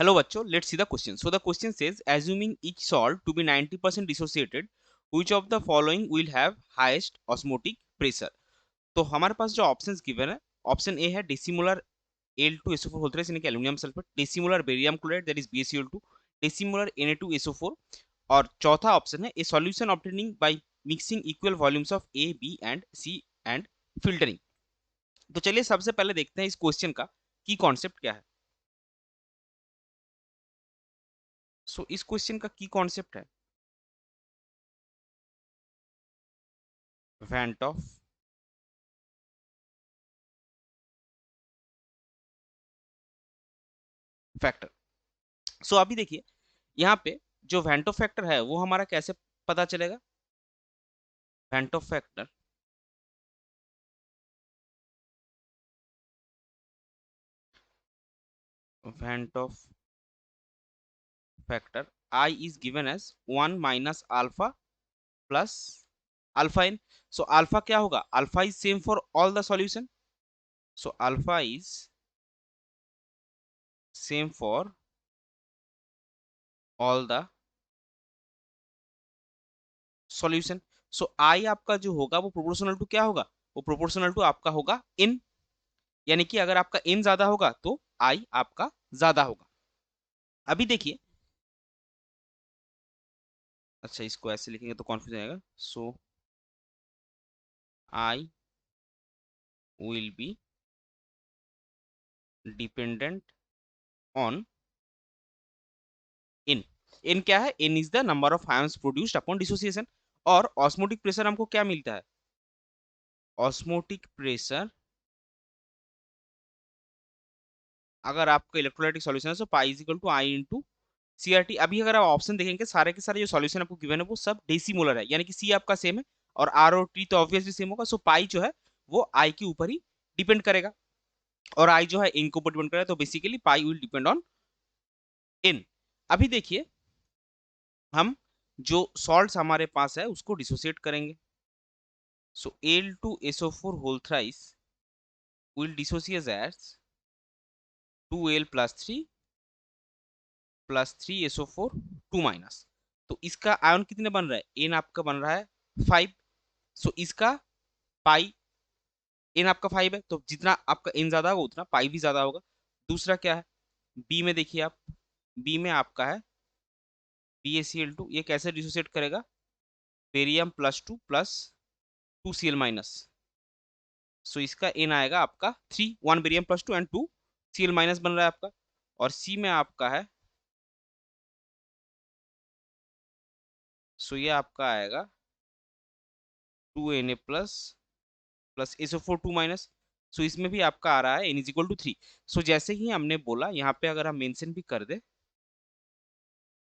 Hello बच्चों, let's see the question. So the question says, assuming each salt to be 90% dissociated, which of the following will have highest osmotic pressure? तो हमारे पास जो options given है, option A है decimolar Al2SO4 whole thrice यानी कि aluminium sulphate, decimolar barium chloride that is BaCl2, decimolar Na2SO4, और चौथा ऑप्शन है a solution obtaining by mixing equal volumes of A, B and C and filtering. तो चलिए सबसे पहले देखते हैं इस क्वेश्चन का की कॉन्सेप्ट क्या है। सो इस क्वेश्चन का की कॉन्सेप्ट है वेंट ऑफ फैक्टर। सो अभी देखिए यहाँ पे जो वेंटो फैक्टर है वो हमारा कैसे पता चलेगा। Vento factor Vento factor I is given as 1 minus alpha plus alpha n। so alpha क्या होगा, alpha is same for all the solution, so alpha is same for all the solution। so I आपका जो होगा वो proportional to क्या होगा, वो proportional to आपका होगा n, यानी कि अगर आपका n ज्यादा होगा तो I आपका ज्यादा होगा। अभी देखिए, अच्छा इसको ऐसे लिखेंगे तो कॉन्फ्यूजन आएगा। सो I will be dependent on n। n क्या है, n is the number of ions produced upon dissociation. और ऑस्मोटिक प्रेशर हमको क्या मिलता है, ऑस्मोटिक प्रेशर अगर आपका इलेक्ट्रोलाइटिक सॉल्यूशन है तो pi is equal to I into CRT। अभी अगर आप ऑप्शन देखेंगे सारे के सारे जो सॉल्यूशन आपको गिवन है वो सब डेसीमोलर है, यानी कि C आपका सेम है और R और T तो ऑब्वियसली सेम होगा। सो पाई जो है वो I के ऊपर ही डिपेंड करेगा और I जो है n के ऊपर डिपेंड करेगा, तो basically pi will depend on n। अभी देखिए हम जो सॉल्ट्स हमारे पास है उसको डिसोसिएट करेंगे। सो Al2SO4 whole thrice will dissociate as 2Al plus 3 plus 3SO4 2 minus. तो इसका आयन कितने बन रहा है, n आपका बन रहा है 5। सो इसका पाई, n आपका 5 है तो जितना आपका n ज्यादा होगा उतना पाई भी ज्यादा होगा। दूसरा क्या है, b में देखिए आप, b में आपका है BaCl2, ये कैसे डिसोसिएट करेगा, बेरियम +2 प्लस 2Cl माइनस। सो इसका n आएगा आपका 3, 1 बेरियम +2 एंड 2Cl माइनस बन रहा है आपका। और C में आपका है, सो ये आपका आएगा 2Na प्लस SO4 2 माइनस। सो इसमें भी आपका आ रहा है n इज इक्वल टू 3। सो जैसे ही हमने बोला यहाँ पे अगर हम मेंशन भी कर दे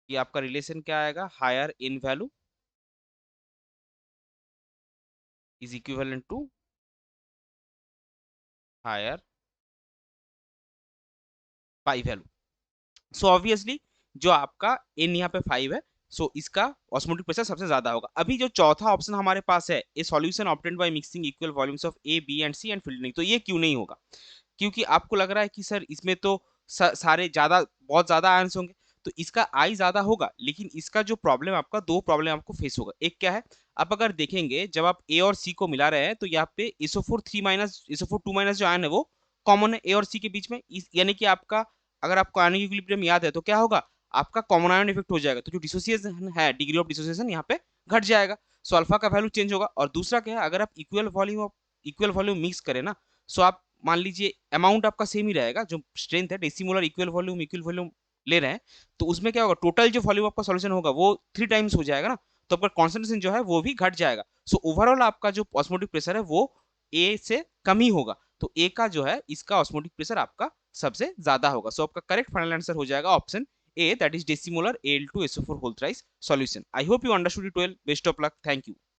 कि आपका रिलेशन क्या आएगा, higher n value is equivalent to higher pi value. So obviously जो आपका n यहाँ पे 5 है, सो इसका ऑस्मोटिक प्रेशर सबसे ज्यादा होगा। अभी जो चौथा ऑप्शन हमारे पास है, a solution obtained by mixing equal volumes of A, B and C and filtering, तो ये क्यों नहीं होगा, क्योंकि आपको लग रहा है कि सर इसमें तो सारे ज्यादा बहुत ज्यादा आयंस होंगे, तो इसका आई ज्यादा होगा। लेकिन इसका जो प्रॉब्लम, आपका दो प्रॉब्लम आपको फेस होगा। एक क्या है, आप अगर देखेंगे जब आप ए और सी को मिला रहे हैं तो यहाँ पे SO4 3 माइनस SO4 2 माइनस जो आयन है वो कॉमन है ए और सी के बीच में, यानी कि आपका अगर आपको आयनिक इक्विलिब्रियम याद है तो क्या होगा, आपका कॉमन आयन इफेक्ट हो जाएगा, तो जो डिसोसिएशन है, डिग्री ऑफ डिसोसिएशन यहाँ पे घट जाएगा। सो अल्फा का वैल्यू चेंज होगा। और दूसरा क्या है, अगर आप इक्वल वॉल्यूम मिक्स करें ना, सो आप मान लीजिए अमाउंट आपका सेम ही रहेगा, जो स्ट्रेंथ है डेसिमोलर इक्वल वॉल्यूम ले रहे हैं, तो उसमें क्या होगा, टोटल जो वॉल्यूम आपका सॉल्यूशन होगा वो 3 टाइम्स हो जाएगा ना, तो आपका कॉन्सेंट्रेशन जो है वो भी घट जाएगा। सो ओवरऑल आपका जो ऑस्मोटिक प्रेशर है वो ए से कम ही होगा, तो ए का जो है इसका ऑस्मोटिक प्रेशर आपका सबसे ज्यादा होगा। सो आपका करेक्ट फाइनल आंसर हो जाएगा option A, that is decimolar Al2SO4 whole thrice solution. I hope you understood it well. Best of luck, thank you.